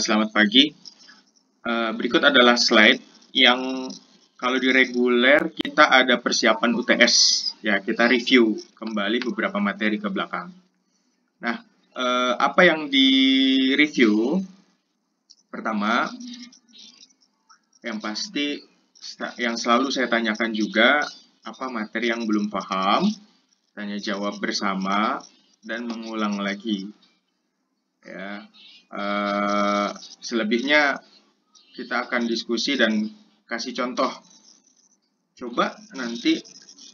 Selamat pagi. Berikut adalah slide yang kalau di reguler kita ada persiapan UTS. Ya, kita review kembali beberapa materi ke belakang. Nah, apa yang di-review? Pertama, yang pasti yang selalu saya tanyakan juga, apa materi yang belum paham, tanya jawab bersama, dan mengulang lagi. Ya, selebihnya kita akan diskusi dan kasih contoh. Coba nanti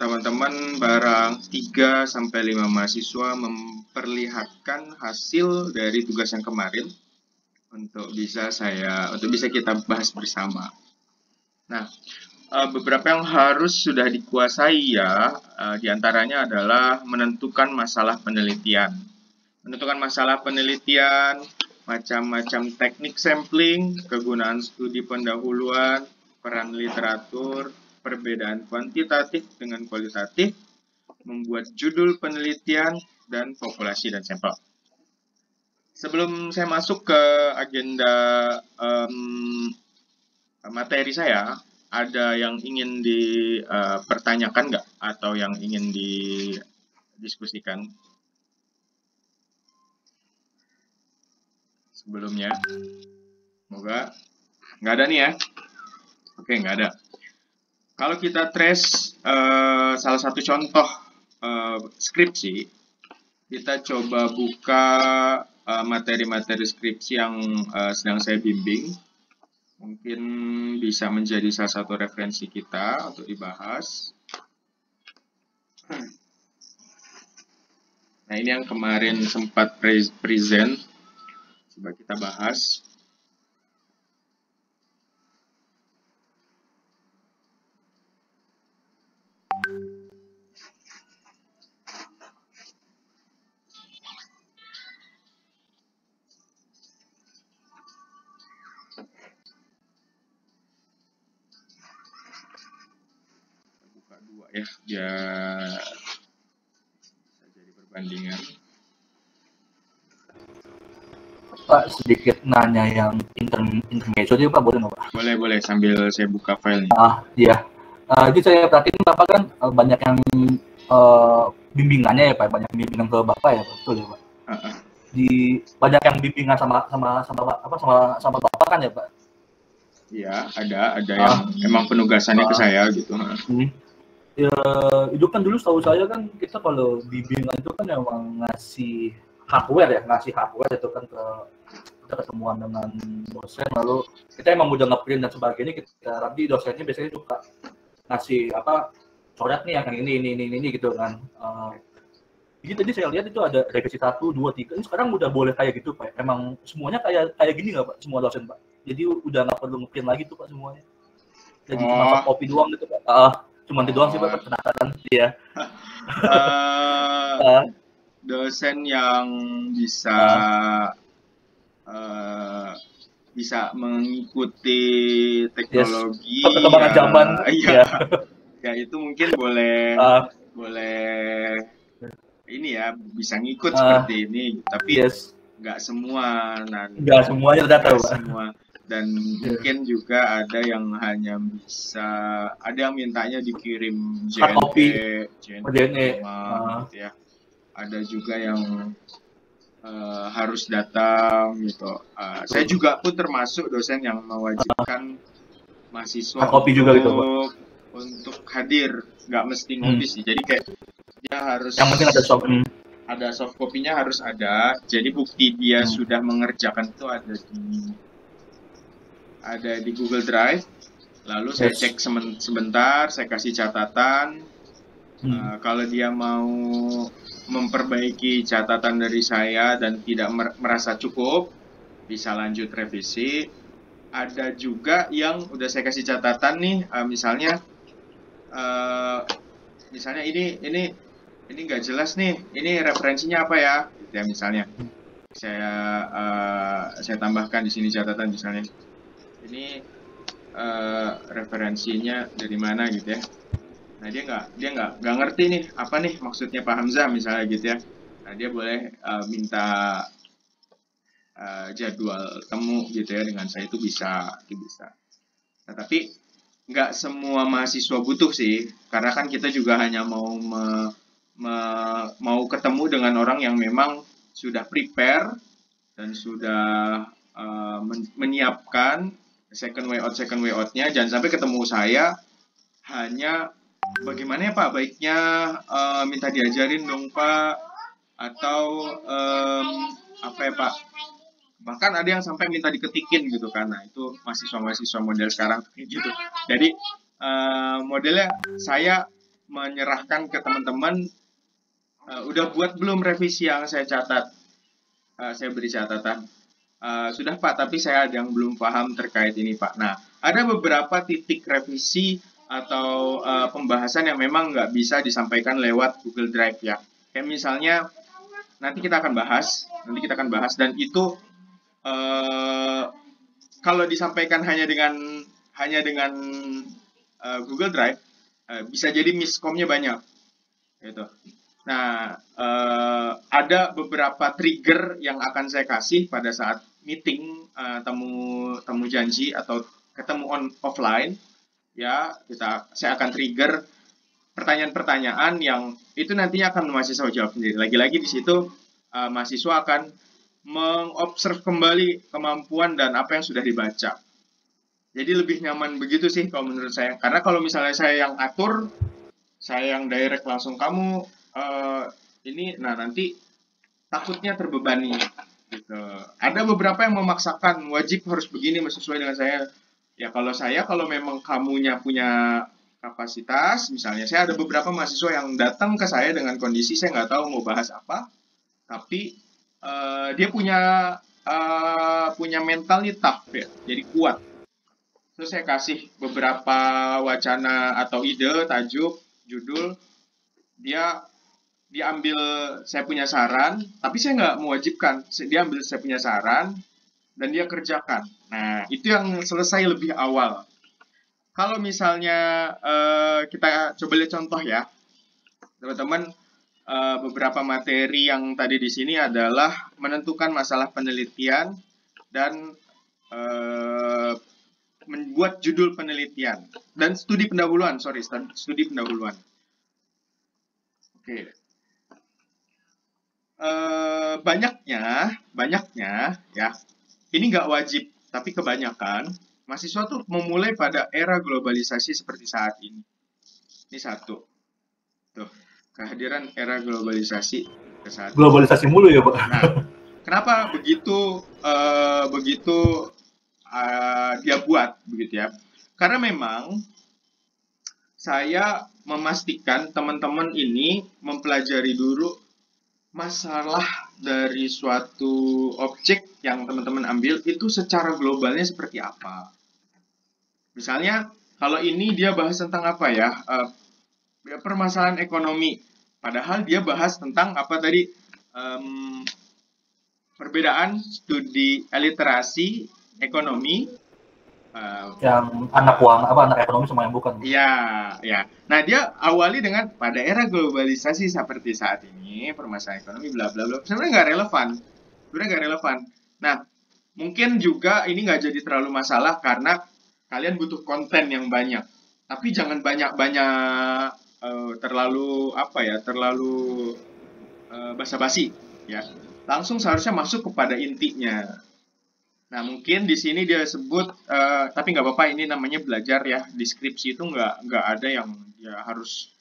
teman-teman barang 3-5 mahasiswa memperlihatkan hasil dari tugas yang kemarin untuk bisa kita bahas bersama. Nah, beberapa yang harus sudah dikuasai ya, diantaranya adalah menentukan masalah penelitian. Menentukan masalah penelitian, macam-macam teknik sampling, kegunaan studi pendahuluan, peran literatur, perbedaan kuantitatif dengan kualitatif, membuat judul penelitian, dan populasi dan sampel. Sebelum saya masuk ke agenda materi saya, ada yang ingin dipertanyakan nggak? Atau yang ingin didiskusikan sebelumnya? Semoga nggak ada nih ya. Oke, nggak ada. Kalau kita trace salah satu contoh skripsi, kita coba buka materi-materi skripsi yang sedang saya bimbing. Mungkin bisa menjadi salah satu referensi kita untuk dibahas. Nah, ini yang kemarin sempat present. Coba kita bahas. Buka dua ya, biar bisa jadi perbandingan. Pak, sedikit nanya yang intermezzo aja Pak, boleh nggak Pak? Boleh, sambil saya buka filenya. Iya. Jadi saya perhatiin Bapak kan banyak yang bimbingannya ya Pak, banyak bimbingan ke Bapak ya, betul ya Pak? Banyak yang bimbingan sama Bapak kan ya Pak? Iya, ada yang emang penugasannya ke saya gitu. Ya, itu kan dulu setahu saya kan kita kalau bimbingan itu kan emang ngasih hardware itu kan kita ketemuan dengan dosen, lalu kita emang udah nge-print dan sebagainya, kita nanti dosennya biasanya suka ngasih coret nih yang ini gitu kan. Jadi tadi saya lihat itu ada revisi 1, 2, 3, ini sekarang udah boleh kayak gitu Pak. Emang semuanya kayak gini nggak Pak, semua dosen Pak? Jadi udah nggak perlu nge-print lagi tuh Pak semuanya. Jadi cuma fotokopi doang gitu Pak. Cuma itu doang sih Pak, penasaran dia. Dosen yang bisa mengikuti teknologi, perkembangan zaman, ya itu mungkin boleh ini ya, bisa ngikut seperti ini, tapi nggak semua, nggak semuanya data Pak. Semua. Dan mungkin juga ada yang hanya bisa, ada yang mintanya dikirim JNE gitu ya. Ada juga yang harus datang gitu. Saya juga pun termasuk dosen yang mewajibkan mahasiswa untuk hadir, nggak mesti ngopi sih. Jadi kayak dia harus, yang penting ada soft copy-nya harus ada. Jadi bukti dia sudah mengerjakan itu ada di Google Drive. Lalu saya cek sebentar, saya kasih catatan. Kalau dia mau memperbaiki catatan dari saya dan tidak merasa cukup, bisa lanjut revisi. Ada juga yang udah saya kasih catatan nih, misalnya ini nggak jelas nih, ini referensinya apa ya? Gitu ya, misalnya saya tambahkan di sini catatan, misalnya ini referensinya dari mana gitu ya. Nah, dia nggak ngerti nih apa nih maksudnya Pak Hamzah misalnya gitu ya. Nah, dia boleh minta jadwal temu gitu ya dengan saya itu bisa. Nah, tapi nggak semua mahasiswa butuh sih, karena kan kita juga hanya mau ketemu dengan orang yang memang sudah prepare dan sudah menyiapkan second way out-nya. Jangan sampai ketemu saya hanya bagaimana ya Pak, baiknya minta diajarin dong Pak, atau apa ya Pak, bahkan ada yang sampai minta diketikin gitu kan. Nah itu mahasiswa model sekarang gitu. Jadi modelnya saya menyerahkan ke teman-teman, udah buat belum revisi yang saya catat, saya beri catatan, sudah Pak, tapi saya ada yang belum paham terkait ini Pak. Nah ada beberapa titik revisi atau pembahasan yang memang nggak bisa disampaikan lewat Google Drive ya. Kayak misalnya nanti kita akan bahas, dan itu kalau disampaikan hanya dengan Google Drive, bisa jadi miskomnya banyak gitu. Nah ada beberapa trigger yang akan saya kasih pada saat meeting, temu janji atau ketemu offline ya. Saya akan trigger pertanyaan-pertanyaan yang itu nantinya akan mahasiswa jawab sendiri. Lagi-lagi di situ mahasiswa akan mengobserv kembali kemampuan dan apa yang sudah dibaca. Jadi lebih nyaman begitu sih kalau menurut saya. Karena kalau misalnya saya yang atur, saya yang direct langsung kamu ini, nah nanti takutnya terbebani gitu. Ada beberapa yang memaksakan wajib harus begini sesuai dengan saya. Ya kalau memang kamunya punya kapasitas, misalnya saya ada beberapa mahasiswa yang datang ke saya dengan kondisi saya nggak tahu mau bahas apa, tapi dia punya mental nih tough ya, jadi kuat. Terus saya kasih beberapa wacana atau ide, tajuk, judul, dia ambil saya punya saran, tapi saya nggak mewajibkan. Dia ambil saya punya saran dan dia kerjakan. Nah itu yang selesai lebih awal. Kalau misalnya kita coba lihat contoh ya, teman-teman. Beberapa materi yang tadi di sini adalah menentukan masalah penelitian dan membuat judul penelitian dan studi pendahuluan. Oke. Banyaknya ya. Ini nggak wajib, tapi kebanyakan mahasiswa tuh memulai pada era globalisasi seperti saat ini. Ini satu. Tuh. Kehadiran era globalisasi ke saat globalisasi mulu ya Pak. Nah, kenapa begitu dia buat begitu ya? Karena memang saya memastikan teman-teman ini mempelajari dulu masalah dari suatu objek yang teman-teman ambil itu secara globalnya seperti apa. Misalnya kalau ini dia bahas tentang apa ya? Permasalahan ekonomi, padahal dia bahas tentang apa tadi, perbedaan studi literasi ekonomi, yang anak ekonomi sama yang bukan. Iya, ya. Nah dia awali dengan pada era globalisasi seperti saat ini permasalahan ekonomi bla bla bla. Sebenarnya nggak relevan. Nah mungkin juga ini nggak jadi terlalu masalah karena kalian butuh konten yang banyak. Tapi jangan banyak-banyak terlalu basa-basi ya. Langsung seharusnya masuk kepada intinya. Nah mungkin di sini dia sebut, tapi nggak apa-apa, ini namanya belajar ya. Di skripsi itu nggak ada yang dia harus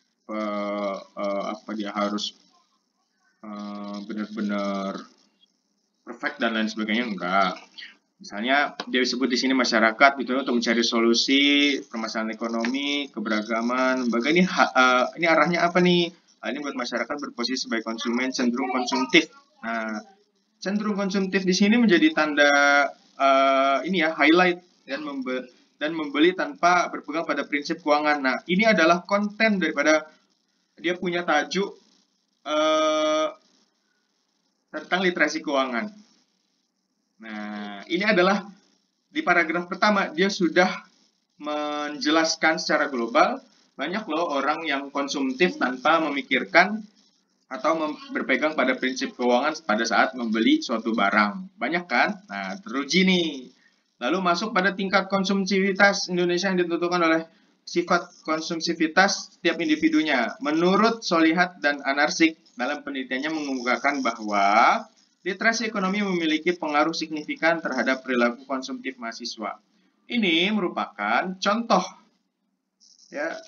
benar-benar perfect dan lain sebagainya, enggak. Misalnya dia disebut di sini masyarakat gitu untuk mencari solusi permasalahan ekonomi, keberagaman, lembaga. Ini arahnya apa nih? Ini buat masyarakat berposisi sebagai konsumen cenderung konsumtif. Nah, cenderung konsumtif di sini menjadi tanda highlight dan membeli tanpa berpegang pada prinsip keuangan. Nah, ini adalah konten daripada dia punya tajuk tentang literasi keuangan. Nah, ini adalah di paragraf pertama dia sudah menjelaskan secara global, banyak loh orang yang konsumtif tanpa memikirkan atau berpegang pada prinsip keuangan pada saat membeli suatu barang. Banyak kan? Nah, teruji nih. Lalu masuk pada tingkat konsumsivitas Indonesia yang ditentukan oleh sifat konsumsivitas setiap individunya. Menurut Solihat dan Anarsik, dalam penelitiannya mengemukakan bahwa literasi ekonomi memiliki pengaruh signifikan terhadap perilaku konsumtif mahasiswa. Ini merupakan contoh, ya,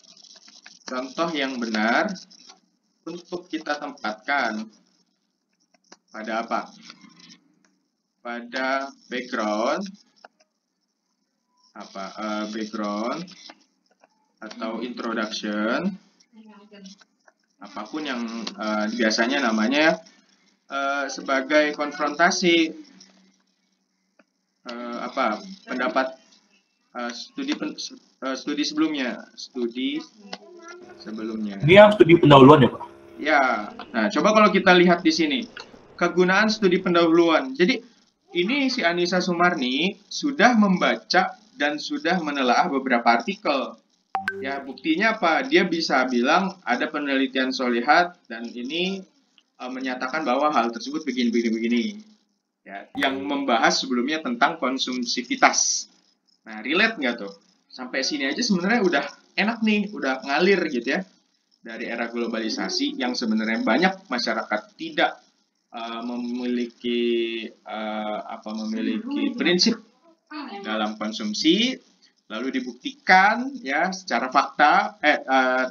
contoh yang benar untuk kita tempatkan pada apa? Pada background background atau introduction, apapun yang biasanya namanya sebagai konfrontasi pendapat studi sebelumnya. Ini yang studi pendahuluan ya, Pak? Ya, nah coba kalau kita lihat di sini, kegunaan studi pendahuluan. Jadi ini si Anissa Sumarni sudah membaca dan sudah menelaah beberapa artikel. Ya, buktinya apa? Dia bisa bilang ada penelitian Solihat dan ini menyatakan bahwa hal tersebut begini. Ya, yang membahas sebelumnya tentang konsumsivitas. Nah, relate nggak tuh? Sampai sini aja sebenarnya udah enak nih, udah ngalir gitu ya. Dari era globalisasi yang sebenarnya banyak masyarakat tidak memiliki prinsip dalam konsumsi, lalu dibuktikan ya secara fakta,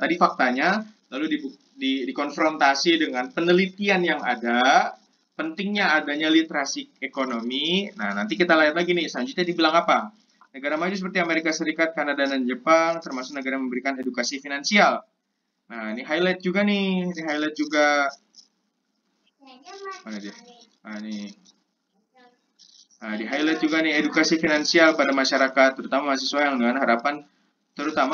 tadi faktanya, lalu dikonfrontasi dengan penelitian yang ada, pentingnya adanya literasi ekonomi. Nah, nanti kita lihat lagi nih, selanjutnya dibilang apa? Negara maju seperti Amerika Serikat, Kanada, dan Jepang, termasuk negara yang memberikan edukasi finansial. Nah, ini highlight juga nih, Mana dia? Di highlight juga nih edukasi finansial pada masyarakat, terutama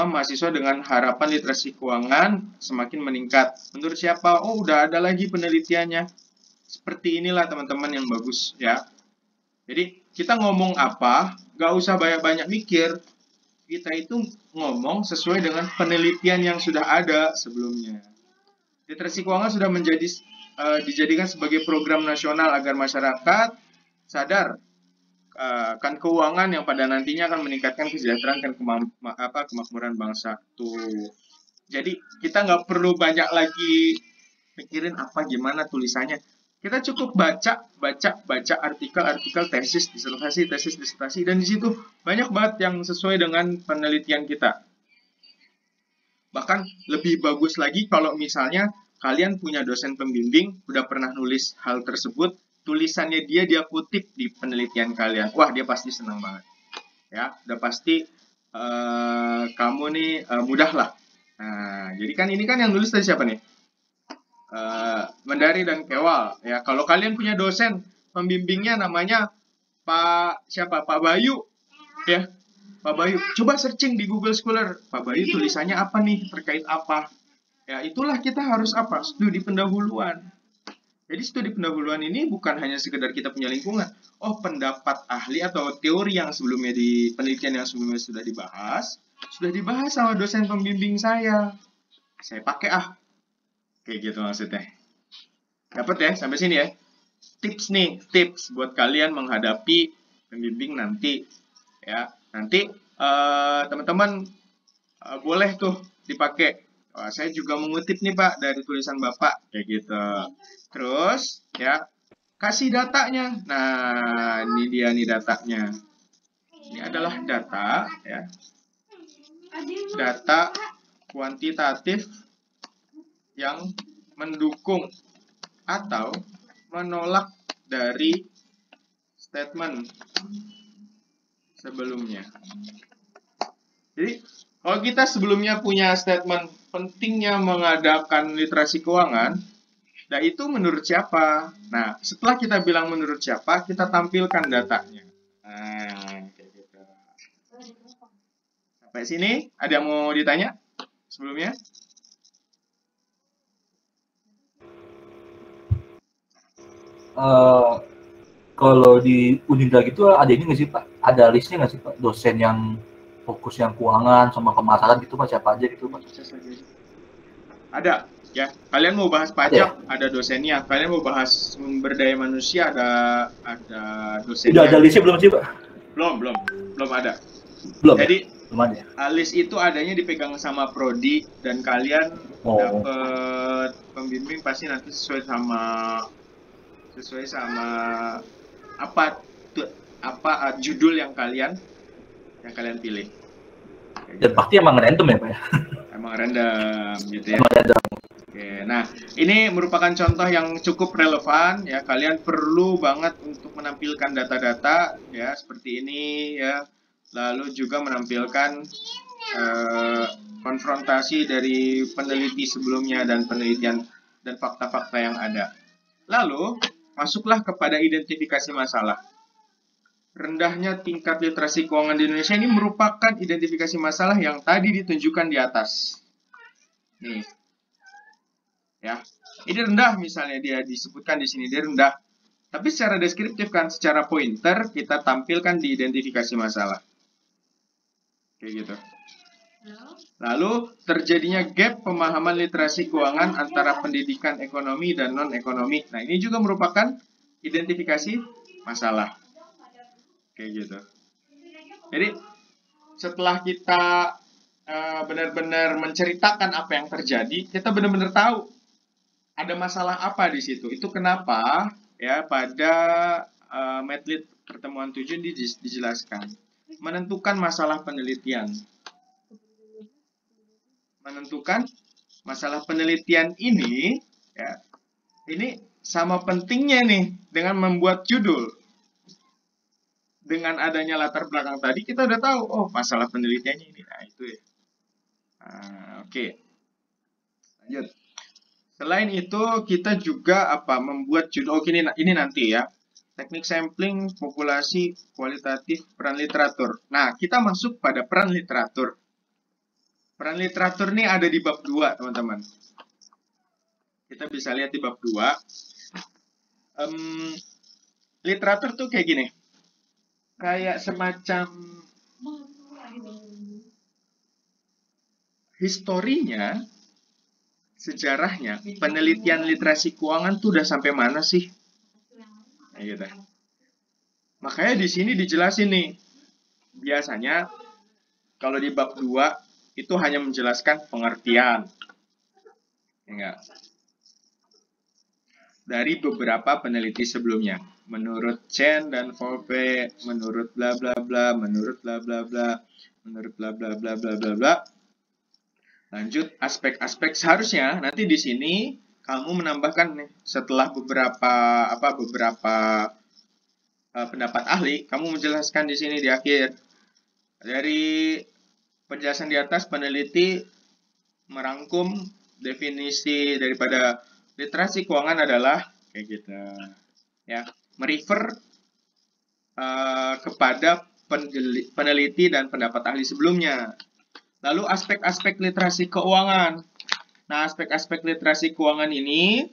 mahasiswa dengan harapan literasi keuangan semakin meningkat. Menurut siapa? Oh, udah ada lagi penelitiannya. Seperti inilah teman-teman yang bagus ya. Jadi kita ngomong apa, gak usah banyak-banyak mikir. Kita itu ngomong sesuai dengan penelitian yang sudah ada sebelumnya. Literasi keuangan sudah dijadikan sebagai program nasional agar masyarakat sadar akan keuangan yang pada nantinya akan meningkatkan kesejahteraan dan kemakmuran bangsa. Tuh. Jadi kita nggak perlu banyak lagi mikirin apa gimana tulisannya. Kita cukup baca artikel, tesis, disertasi, dan di situ banyak banget yang sesuai dengan penelitian kita. Bahkan lebih bagus lagi kalau misalnya kalian punya dosen pembimbing, udah pernah nulis hal tersebut, tulisannya dia kutip di penelitian kalian. Wah, dia pasti senang banget. Ya, udah pasti kamu nih mudah lah. Nah, jadi kan ini kan yang nulis tadi siapa nih? Mendari dan Kewal ya. Kalau kalian punya dosen pembimbingnya namanya Pak Bayu ya, Pak Bayu, coba searching di Google Scholar, Pak Bayu tulisannya apa nih, terkait apa ya. Itulah kita harus studi pendahuluan. Jadi studi pendahuluan ini bukan hanya sekedar kita punya lingkungan, pendapat ahli atau teori yang sebelumnya di penelitian yang sebelumnya sudah dibahas sama dosen pembimbing saya pakai kayak gitu maksudnya. Dapat ya sampai sini ya. Tips buat kalian menghadapi pembimbing nanti ya. Nanti teman-teman boleh tuh dipakai. Saya juga mengutip nih Pak dari tulisan Bapak kayak gitu. Terus ya kasih datanya. Nah, ini dia nih datanya. Ini adalah data ya. Data kuantitatif yang mendukung atau menolak dari statement sebelumnya. Jadi, kalau kita sebelumnya punya statement pentingnya mengadakan literasi keuangan, nah itu menurut siapa? Nah, setelah kita bilang menurut siapa, kita tampilkan datanya. Nah, kayak gitu. Sampai sini, ada yang mau ditanya sebelumnya? Kalau di Unida gitu ada ini nggak sih Pak? Ada listnya nggak sih Pak? Dosen yang fokus yang keuangan sama pemasaran gitu Pak, siapa aja gitu Pak? Ada. Ya, kalian mau bahas pajak, ada dosennya. Kalian mau bahas sumber daya manusia, ada Udah ada dosennya. listnya belum sih, Pak? Belum ada. Belum ya? Jadi Belum ada. list itu adanya dipegang sama prodi dan kalian dapat pembimbing pasti nanti sesuai sama apa judul yang kalian pilih. Dan pasti emang random ya, Pak ya? Emang random gitu ya. Emang random. Oke, nah ini merupakan contoh yang cukup relevan ya. Kalian perlu banget untuk menampilkan data-data ya seperti ini ya. Lalu juga menampilkan konfrontasi dari peneliti sebelumnya dan penelitian dan fakta-fakta yang ada. Lalu masuklah kepada identifikasi masalah. Rendahnya tingkat literasi keuangan di Indonesia ini merupakan identifikasi masalah yang tadi ditunjukkan di atas. Nih. Ya. Ini rendah misalnya dia disebutkan di sini dia rendah. Tapi secara deskriptif kan secara pointer kita tampilkan di identifikasi masalah. Kayak gitu. Lalu terjadinya gap pemahaman literasi keuangan antara pendidikan ekonomi dan non-ekonomi. Nah, ini juga merupakan identifikasi masalah. Kayak gitu. Jadi, setelah kita benar-benar menceritakan apa yang terjadi, kita benar-benar tahu ada masalah apa di situ. Itu kenapa ya pada Medlit pertemuan 7 dijelaskan. Menentukan masalah penelitian. Menentukan masalah penelitian ini ya ini sama pentingnya nih dengan membuat judul. Dengan adanya latar belakang tadi kita udah tahu oh masalah penelitiannya ini. Nah itu ya. Oke. Lanjut. Selain itu kita juga membuat judul ini nanti ya. Teknik sampling populasi kualitatif peran literatur. Nah, kita masuk pada peran literatur. Peran literatur ini ada di bab 2, teman-teman. Kita bisa lihat di bab 2. Literatur tuh kayak gini. Kayak semacam historinya, sejarahnya, penelitian literasi keuangan tuh udah sampai mana sih? Nah, gitu. Makanya di sini dijelasin nih. Biasanya kalau di bab 2 itu hanya menjelaskan pengertian. Enggak. Dari beberapa peneliti sebelumnya. Menurut Chen dan Volpe, menurut bla bla bla, menurut bla bla bla, menurut bla bla bla bla bla bla. Lanjut aspek-aspek seharusnya nanti di sini kamu menambahkan nih setelah beberapa pendapat ahli, kamu menjelaskan di sini di akhir. Dari penjelasan di atas peneliti merangkum definisi daripada literasi keuangan adalah kayak gitu ya, merefer kepada peneliti dan pendapat ahli sebelumnya. Lalu aspek-aspek literasi keuangan. Nah, aspek-aspek literasi keuangan ini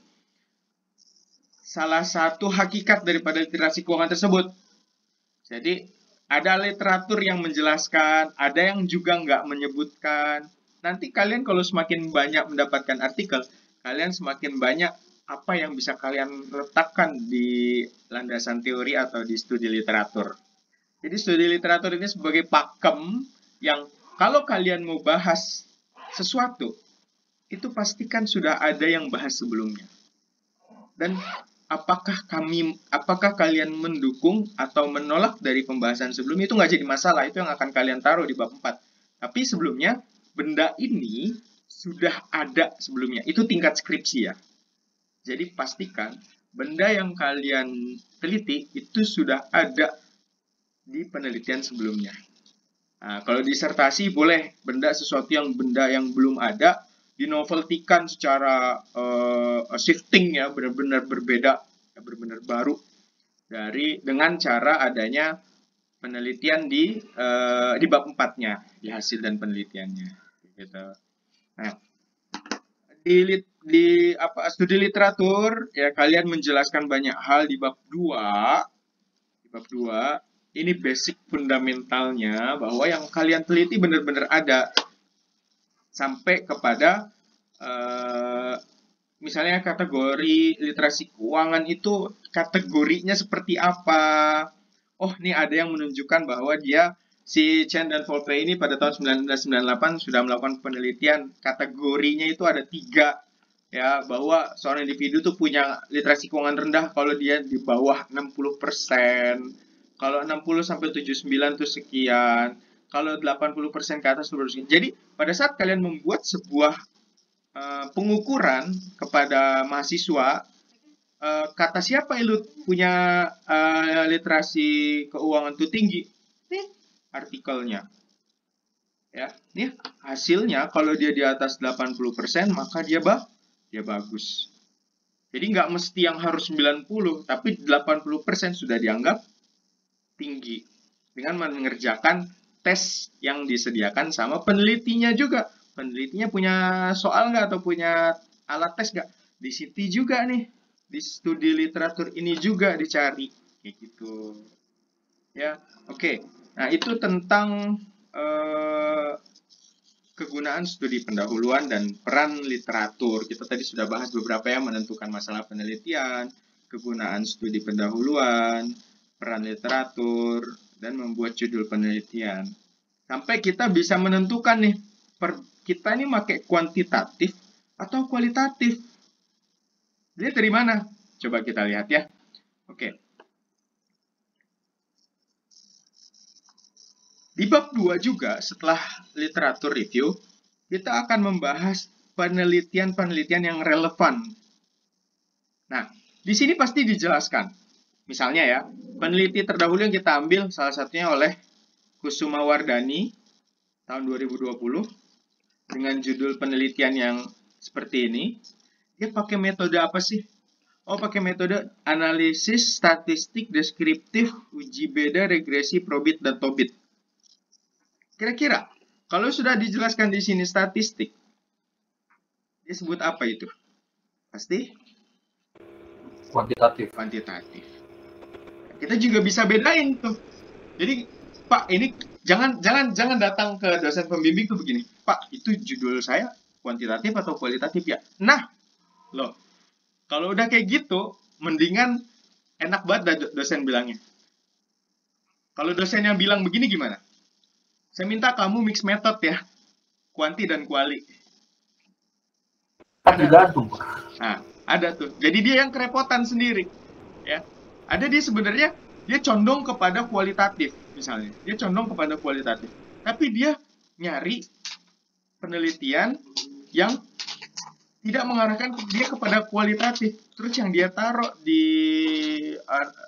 salah satu hakikat daripada literasi keuangan tersebut. Jadi, ada literatur yang menjelaskan, ada yang juga nggak menyebutkan. Nanti kalian kalau semakin banyak mendapatkan artikel, kalian semakin banyak apa yang bisa kalian letakkan di landasan teori atau di studi literatur. Jadi studi literatur ini sebagai pakem yang kalau kalian mau bahas sesuatu, itu pastikan sudah ada yang bahas sebelumnya. Dan apakah kalian mendukung atau menolak dari pembahasan sebelumnya itu nggak jadi masalah, itu yang akan kalian taruh di bab 4. Tapi sebelumnya, benda ini sudah ada sebelumnya. Itu tingkat skripsi ya. Jadi pastikan benda yang kalian teliti itu sudah ada di penelitian sebelumnya. Nah, kalau disertasi boleh benda yang belum ada dinoveltikan secara shifting ya, benar-benar berbeda, ya, benar-benar baru dengan cara adanya penelitian di bab 4-nya, di hasil dan penelitiannya gitu. Nah, di studi literatur ya kalian menjelaskan banyak hal di bab 2. Di bab 2 ini basic fundamentalnya bahwa yang kalian teliti benar-benar ada sampai kepada misalnya kategori literasi keuangan itu kategorinya seperti apa. Oh, ini ada yang menunjukkan bahwa si Chen dan Volpe ini pada tahun 1998 sudah melakukan penelitian kategorinya itu ada 3, ya, bahwa seorang individu tuh punya literasi keuangan rendah kalau dia di bawah 60%, kalau 60 sampai 79 tuh sekian, kalau 80% ke atas tuh sekian. Jadi pada saat kalian membuat sebuah pengukuran kepada mahasiswa, kata siapa lu punya literasi keuangan itu tinggi, nih artikelnya, ya, nih hasilnya kalau dia di atas 80% maka dia bagus. Jadi nggak mesti yang harus 90, tapi 80% sudah dianggap tinggi dengan mengerjakan tes yang disediakan sama penelitinya juga. Penelitinya punya soal nggak atau punya alat tes nggak? Di situ juga nih, di studi literatur ini juga dicari, kayak gitu. Ya, oke. Nah, itu tentang kegunaan studi pendahuluan dan peran literatur. Kita tadi sudah bahas beberapa ya, menentukan masalah penelitian, kegunaan studi pendahuluan, peran literatur, dan membuat judul penelitian. Sampai kita bisa menentukan nih, kita ini pakai kuantitatif atau kualitatif. Lihat dari mana? Coba kita lihat ya. Oke. Di bab 2 juga, setelah literatur review, kita akan membahas penelitian-penelitian yang relevan. Nah, di sini pasti dijelaskan. Misalnya ya, peneliti terdahulu yang kita ambil salah satunya oleh Kusuma Wardani tahun 2020 dengan judul penelitian yang seperti ini. Dia pakai metode apa sih? Oh, pakai metode analisis statistik deskriptif uji beda regresi probit dan tobit. Kira-kira, kalau sudah dijelaskan di sini statistik, disebut apa itu? Pasti? Kuantitatif. Kuantitatif. Kita juga bisa bedain tuh. Jadi, Pak, ini jangan datang ke dosen pembimbing tuh begini. Pak, itu judul saya kuantitatif atau kualitatif ya? Nah, loh, kalau udah kayak gitu, mendingan enak banget dosen bilangnya. Kalau dosennya bilang begini gimana? Saya minta kamu mix method ya, kuanti dan kuali. Tergantung. Nah, ada tuh. Jadi dia yang kerepotan sendiri, ya. Ada dia sebenarnya dia condong kepada kualitatif, misalnya. Dia condong kepada kualitatif, tapi dia nyari penelitian yang tidak mengarahkan dia kepada kualitatif. Terus yang dia taruh di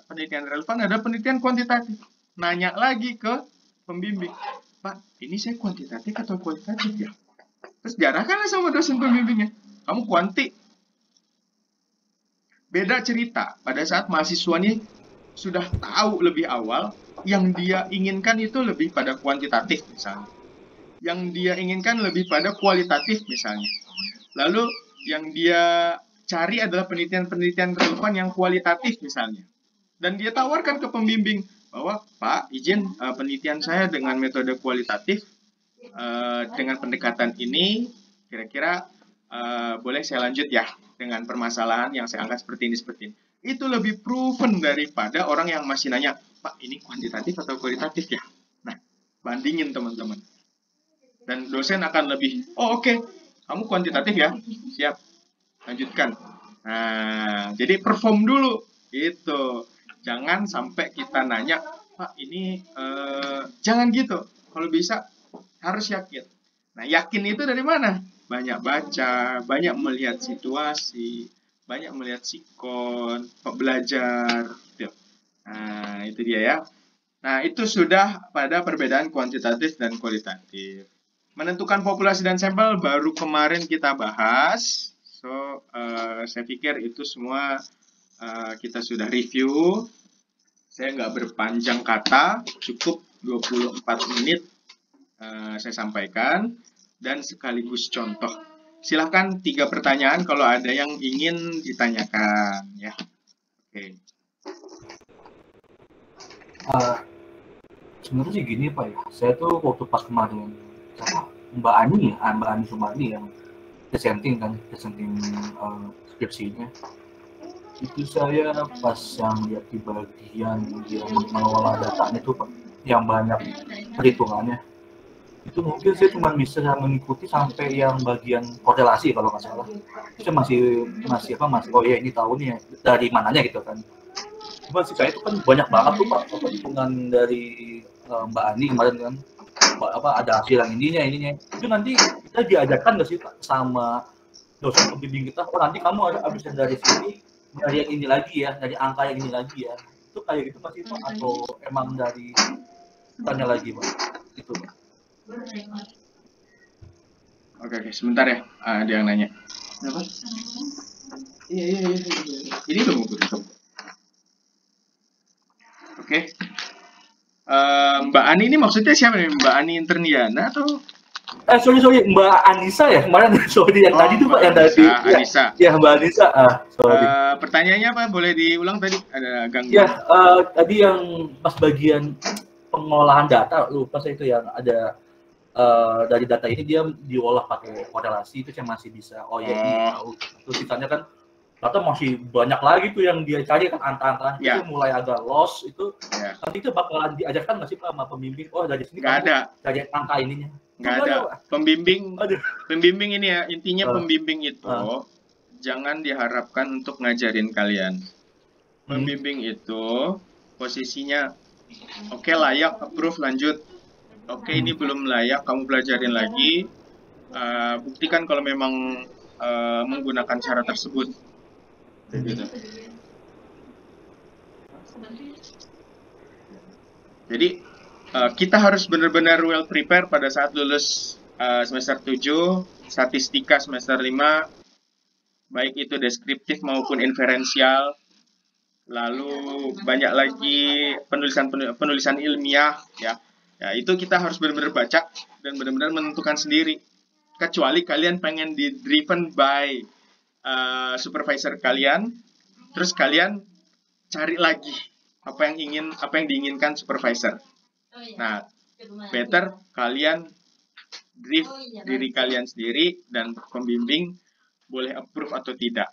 penelitian relevan ada penelitian kuantitatif. Nanya lagi ke pembimbing, Pak, ini saya kuantitatif atau kualitatif ya? Terus diarahkanlah sama dosen pembimbingnya, kamu kuanti. Beda cerita pada saat mahasiswa ini sudah tahu lebih awal, yang dia inginkan itu lebih pada kuantitatif misalnya. Yang dia inginkan lebih pada kualitatif misalnya. Lalu yang dia cari adalah penelitian-penelitian relevan yang kualitatif misalnya. Dan dia tawarkan ke pembimbing bahwa, Pak, izin penelitian saya dengan metode kualitatif, dengan pendekatan ini, kira-kira boleh saya lanjut ya dengan permasalahan yang saya angkat seperti ini. Itu lebih proven daripada orang yang masih nanya, Pak, ini kuantitatif atau kualitatif ya? Nah, bandingin teman-teman. Dan dosen akan lebih, oh oke, kamu kuantitatif ya? Siap, lanjutkan. Nah, jadi perform dulu, gitu. Jangan sampai kita nanya, Pak, ini jangan gitu. Kalau bisa, harus yakin. Nah, yakin itu dari mana? Banyak baca, banyak melihat situasi, banyak melihat sikon, belajar. Gitu. Nah, itu dia ya. Nah, itu sudah pada perbedaan kuantitatif dan kualitatif. Menentukan populasi dan sampel baru kemarin kita bahas. So, saya pikir itu semua kita sudah review. Saya nggak berpanjang kata, cukup 24 menit saya sampaikan, dan sekaligus contoh. Silahkan 3 pertanyaan kalau ada yang ingin ditanyakan. Ya, oke. Sebenarnya sih gini Pak ya, saya tuh waktu pas kemarin sama Mbak Ani Sumani yang presenting skripsinya. Itu saya pas yang lihat di bagian dia mengelola datanya itu yang banyak perhitungannya. Itu mungkin saya cuma bisa mengikuti sampai yang bagian korelasi kalau nggak salah. Itu saya masih oh ya ini tahu nih dari mananya gitu kan. Cuma sih saya itu kan banyak banget tuh Pak perhitungan dari Mbak Ani kemarin kan. Ada hasil yang ininya. Itu nanti kita diajarkan nggak sih Pak sama dosen pembimbing kita? Oh nanti kamu habis dari sini dari yang ini lagi ya, dari angka yang ini lagi ya. Itu kayak gitu masih Pak atau emang dari tanya lagi Pak? Itu Pak. Oke, sebentar ya, ada yang nanya. Kenapa? Iya. Ini udah mau tutup. Oke. Mbak Ani ini maksudnya siapa nih? Mbak Ani Interniana atau? Sorry, Mbak Anissa ya kemarin. Sorry yang tadi tuh Pak, yang tadi. Anissa. Ya Mbak Anissa. Sorry. Pertanyaannya apa? Boleh diulang tadi? Ada gangguan. Ya, tadi yang pas bagian pengolahan data, lupa saya itu yang ada dari data ini dia diolah pakai korelasi, itu saya masih bisa. Oh ya ini tahu. Terus sisanya kan data masih banyak lagi tuh yang dia cari kan angka-angka itu mulai agak lost itu. Nanti itu bakalan diajarkan nggak sih Pak sama pembimbing? Oh dari sini nggak ada. Cari angka ininya. Nggak ada. Pembimbing ini ya, intinya pembimbing itu jangan diharapkan untuk ngajarin kalian. Pembimbing itu posisinya oke, layak, approve, lanjut. Oke, ini belum layak, kamu pelajarin lagi. Buktikan kalau memang menggunakan cara tersebut. Gitu. Jadi kita harus benar-benar well prepare pada saat lulus semester 7, statistika semester 5, baik itu deskriptif maupun inferensial. Lalu banyak lagi penulisan ilmiah ya. Ya, itu kita harus benar-benar baca dan benar-benar menentukan sendiri. Kecuali kalian pengen di driven by supervisor kalian, terus kalian cari lagi apa yang diinginkan supervisor. Nah, better kalian drive diri kalian sendiri dan pembimbing boleh approve atau tidak.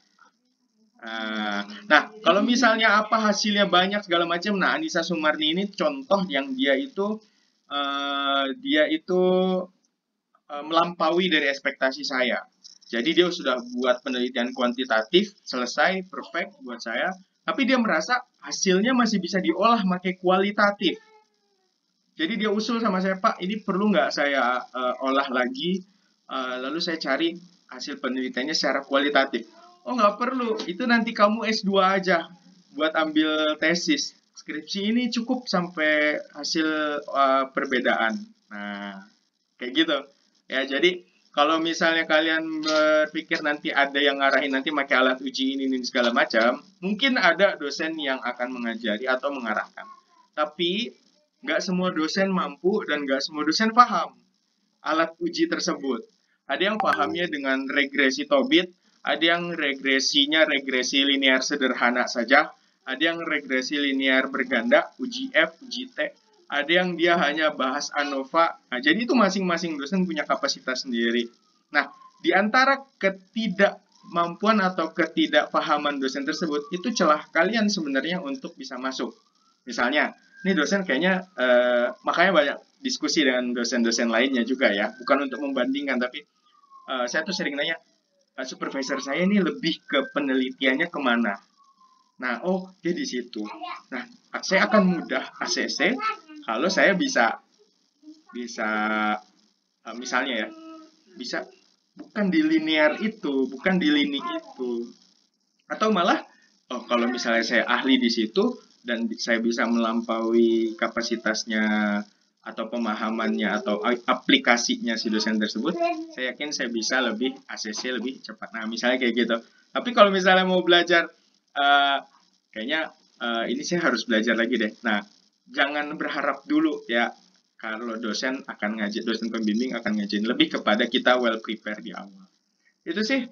Nah, kalau misalnya apa hasilnya banyak segala macam, nah Anissa Sumarni ini contoh yang dia itu melampaui dari ekspektasi saya. Jadi dia sudah buat penelitian kuantitatif, selesai, perfect buat saya. Tapi dia merasa hasilnya masih bisa diolah pakai kualitatif. Jadi dia usul sama saya, Pak, ini perlu nggak saya olah lagi? Lalu saya cari hasil penelitiannya secara kualitatif. Oh, nggak perlu, itu nanti kamu S2 aja buat ambil tesis. Skripsi ini cukup sampai hasil perbedaan. Nah, kayak gitu. Ya, jadi kalau misalnya kalian berpikir nanti ada yang ngarahin nanti pakai alat uji ini segala macam, mungkin ada dosen yang akan mengajari atau mengarahkan. Tapi nggak semua dosen mampu dan nggak semua dosen paham alat uji tersebut. Ada yang pahamnya dengan regresi Tobit, ada yang regresinya regresi linear sederhana saja, ada yang regresi linear berganda, uji F, uji T, ada yang dia hanya bahas ANOVA. Nah, jadi itu masing-masing dosen punya kapasitas sendiri. Nah, di antara ketidakmampuan atau ketidakpahaman dosen tersebut, itu celah kalian sebenarnya untuk bisa masuk. Misalnya, ini dosen kayaknya, makanya banyak diskusi dengan dosen-dosen lainnya juga ya. Bukan untuk membandingkan, tapi saya tuh sering nanya, supervisor saya ini lebih ke penelitiannya kemana. Nah, oh dia di situ. Nah, saya akan mudah ACC kalau saya bisa misalnya ya, bisa bukan di linear itu, bukan di lini itu. Atau malah, oh kalau misalnya saya ahli di situ dan saya bisa melampaui kapasitasnya atau pemahamannya atau aplikasinya si dosen tersebut, saya yakin saya bisa lebih ACC lebih cepat. Nah, misalnya kayak gitu. Tapi kalau misalnya mau belajar, kayaknya ini saya harus belajar lagi deh. Nah, jangan berharap dulu ya kalau dosen pembimbing akan ngajarin, lebih kepada kita well prepare di awal. Itu sih